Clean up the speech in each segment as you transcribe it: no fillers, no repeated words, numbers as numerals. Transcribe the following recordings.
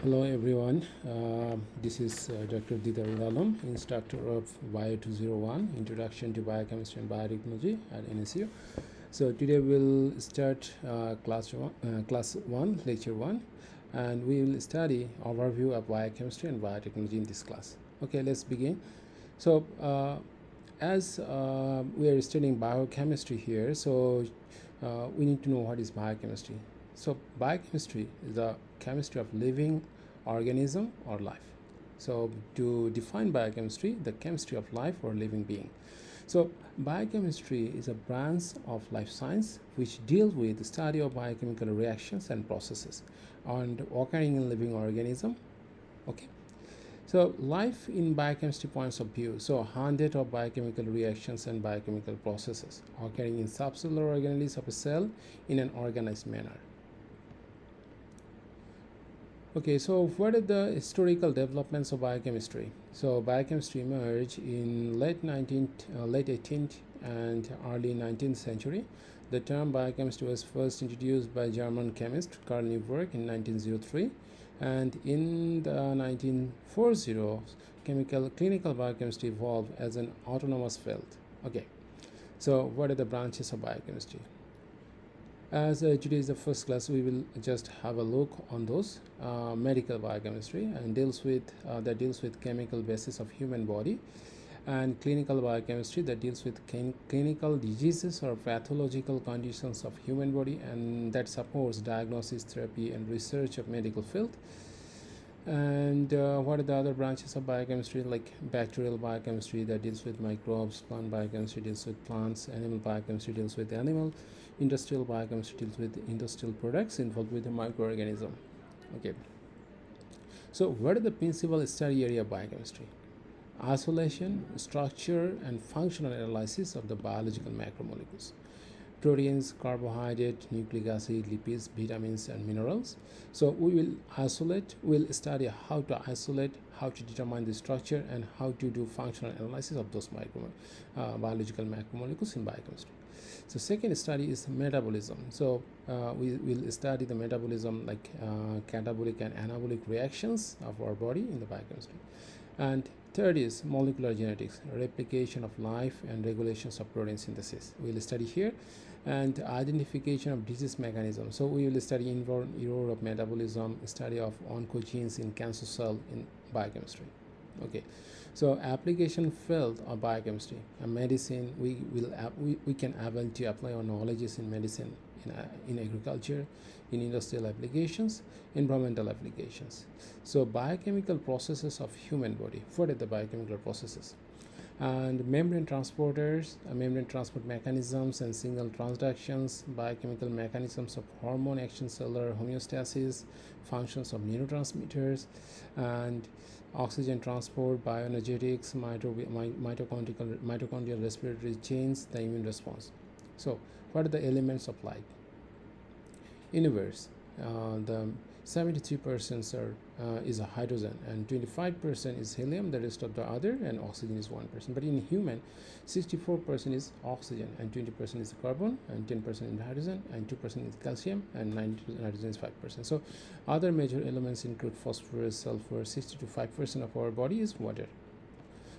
Hello everyone, this is Dr. Didar Alam, instructor of BIO201, Introduction to Biochemistry and Biotechnology at NSU. So today we'll start class 1, lecture 1, and we will study overview of biochemistry and biotechnology in this class. Okay, let's begin. So as we are studying biochemistry here, so we need to know what is biochemistry. So biochemistry is the chemistry of living organism or life. So to define biochemistry, the chemistry of life or living being. So biochemistry is a branch of life science which deals with the study of biochemical reactions and processes and occurring in living organism. Okay. So life in biochemistry points of view. So hundreds of biochemical reactions and biochemical processes occurring in subcellular organelles of a cell in an organized manner. Okay, so what are the historical developments of biochemistry? So biochemistry emerged in late 18th and early 19th century. The term biochemistry was first introduced by German chemist Carl Neuberg in 1903, and in the 1940s, clinical biochemistry evolved as an autonomous field. Okay, so what are the branches of biochemistry? As today is the first class, we will just have a look on those. Medical biochemistry and deals with chemical basis of human body, and clinical biochemistry that deals with clinical diseases or pathological conditions of human body, and that supports diagnosis, therapy, and research of medical field. And what are the other branches of biochemistry, like bacterial biochemistry that deals with microbes, plant biochemistry deals with plants, animal biochemistry deals with animal, industrial biochemistry deals with industrial products involved with the microorganism. Okay, so what are the principal study area of biochemistry? Isolation, structure, and functional analysis of the biological macromolecules: proteins, carbohydrate, nucleic acid, lipids, vitamins, and minerals. So we'll study how to isolate, how to determine the structure, and how to do functional analysis of those biological macromolecules in biochemistry. So second study is metabolism. So we will study the metabolism, like catabolic and anabolic reactions of our body in the biochemistry. And third is molecular genetics, replication of life and regulations of protein synthesis. We will study here. And identification of disease mechanism. So we will study error of metabolism, study of oncogenes in cancer cell in biochemistry. Okay, so application field of biochemistry and medicine. We can able to apply our knowledges in medicine, in agriculture, in industrial applications, environmental applications. So biochemical processes of human body. What are the biochemical processes? And membrane transporters, membrane transport mechanisms and signal transductions, biochemical mechanisms of hormone action, cellular homeostasis, functions of neurotransmitters, and oxygen transport, bioenergetics, mitochondrial respiratory chains, the immune response. So what are the elements of life? Universe, the 73% is a hydrogen, and 25% is helium, the rest of the other, and oxygen is 1%. But in human, 64% is oxygen, and 20% is carbon, and 10% is hydrogen, and 2% is calcium, and nitrogen is 5%. So other major elements include phosphorus, sulfur. 60 to 5% of our body is water.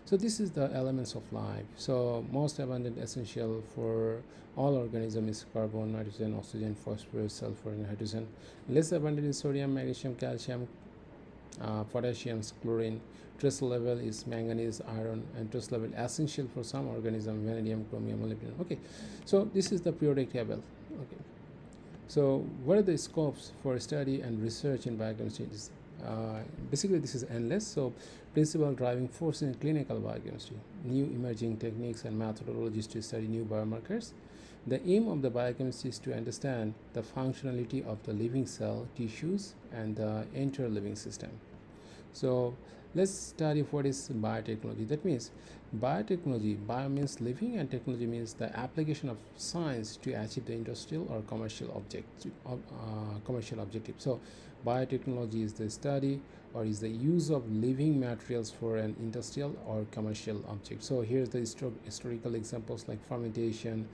So this is the elements of life. So most abundant essential for all organisms is carbon, nitrogen, oxygen, phosphorus, sulfur, and hydrogen. Less abundant is sodium, magnesium, calcium, potassium, chlorine. Trace level is manganese, iron, and trace level essential for some organism, vanadium, chromium, molybdenum. Okay, so this is the periodic table. Okay, so what are the scopes for study and research in biochemistry? Basically this is endless. So principal driving force in clinical biochemistry: new emerging techniques and methodologies to study new biomarkers. The aim of the biochemistry is to understand the functionality of the living cell, tissues, and the entire living system. So let's study what is biotechnology. That means biotechnology, bio means living, and technology means the application of science to achieve the industrial or commercial objective. So biotechnology is the study or is the use of living materials for an industrial or commercial object. So here's the historical examples like fermentation,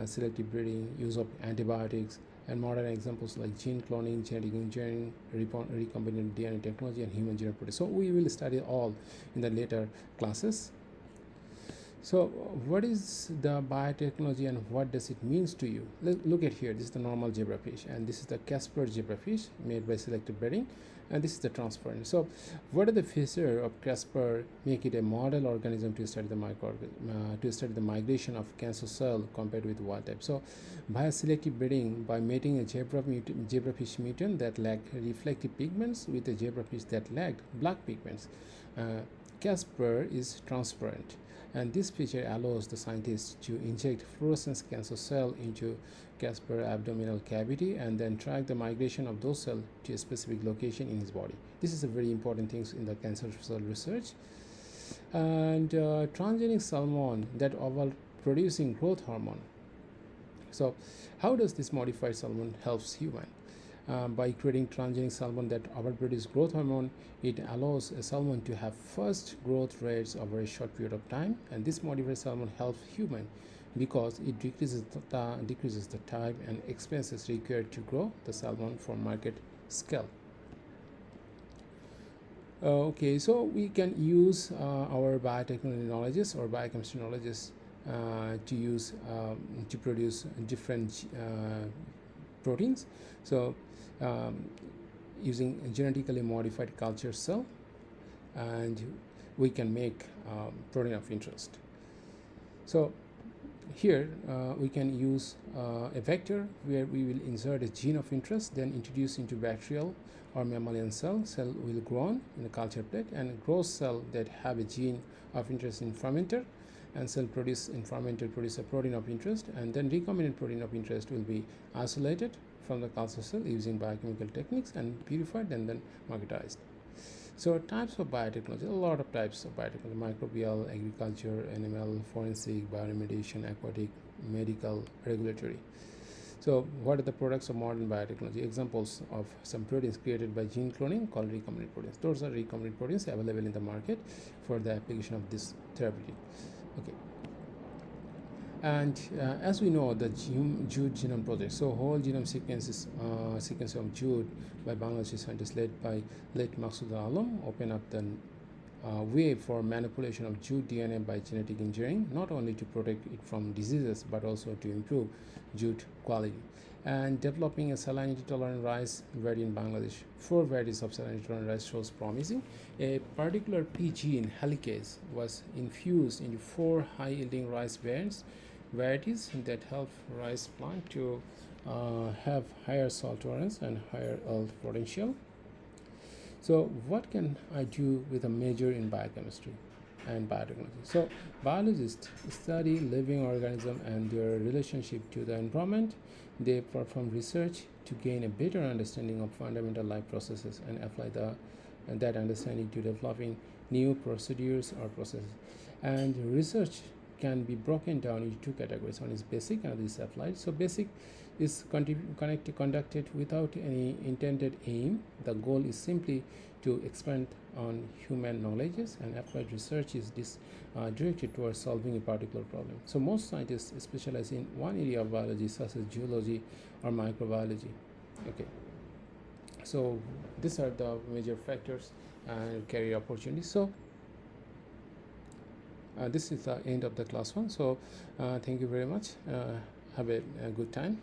selective breeding, use of antibiotics, and modern examples like gene cloning, genetic engineering, recombinant DNA technology, and human genome protein. So we will study all in the later classes. So what is the biotechnology and what does it means to you? Look at here. This is the normal zebrafish, and this is the Casper zebrafish made by selective breeding, and this is the transparent. So what are the features of Casper make it a model organism to study the migration of cancer cell compared with wild type? So bioselective breeding, by mating a zebrafish mutant that lacked reflective pigments with a zebrafish that lacked black pigments, Casper is transparent, and this feature allows the scientists to inject fluorescent cancer cell into Casper abdominal cavity and then track the migration of those cells to a specific location in his body. This is a very important thing in the cancer cell research. And transgenic salmon that overall producing growth hormone. So how does this modified salmon helps human? By creating transgenic salmon that overproduce growth hormone, it allows a salmon to have fast growth rates over a short period of time, and this modified salmon helps human because it decreases the time and expenses required to grow the salmon for market scale. Okay, so we can use our biotechnology knowledges or biochemistry knowledges to produce different proteins. So using a genetically modified culture cell, and we can make protein of interest. So here we can use a vector where we will insert a gene of interest, then introduce into bacterial or mammalian cell will grow on in a culture plate, and grow cell that have a gene of interest in fermenter, and cell produce in fermenter produce a protein of interest, and then recombinant protein of interest will be isolated from the culture cell using biochemical techniques and purified and then marketized. So types of biotechnology, a lot of types of biotechnology: microbial, agriculture, animal, forensic, bioremediation, aquatic, medical, regulatory. So what are the products of modern biotechnology? Examples of some proteins created by gene cloning called recombinant proteins. Those are recombinant proteins available in the market for the application of this therapeutic. Okay. And as we know, the Jude Genome Project, so whole genome sequence of Jude by Bangladeshi scientists led by late Maksud Alam open up the way for manipulation of Jude DNA by genetic engineering, not only to protect it from diseases but also to improve Jude quality. And developing a salinity tolerant rice variety in Bangladesh. 4 varieties of salinity tolerant rice shows promising. A particular P gene helicase was infused into 4 high yielding rice varieties that help rice plant to have higher salt tolerance and higher yield potential. So what can I do with a major in biochemistry and biotechnology? So biologists study living organisms and their relationship to the environment. They perform research to gain a better understanding of fundamental life processes and apply that understanding to developing new procedures or processes. And research can be broken down into 2 categories. One is basic and other is applied. So basic is conducted without any intended aim. The goal is simply to expand on human knowledges, and applied research is directed towards solving a particular problem. So most scientists specialize in one area of biology, such as geology or microbiology. Okay, so these are the major factors and career opportunities. So this is the end of the class 1. So thank you very much. Have a good time.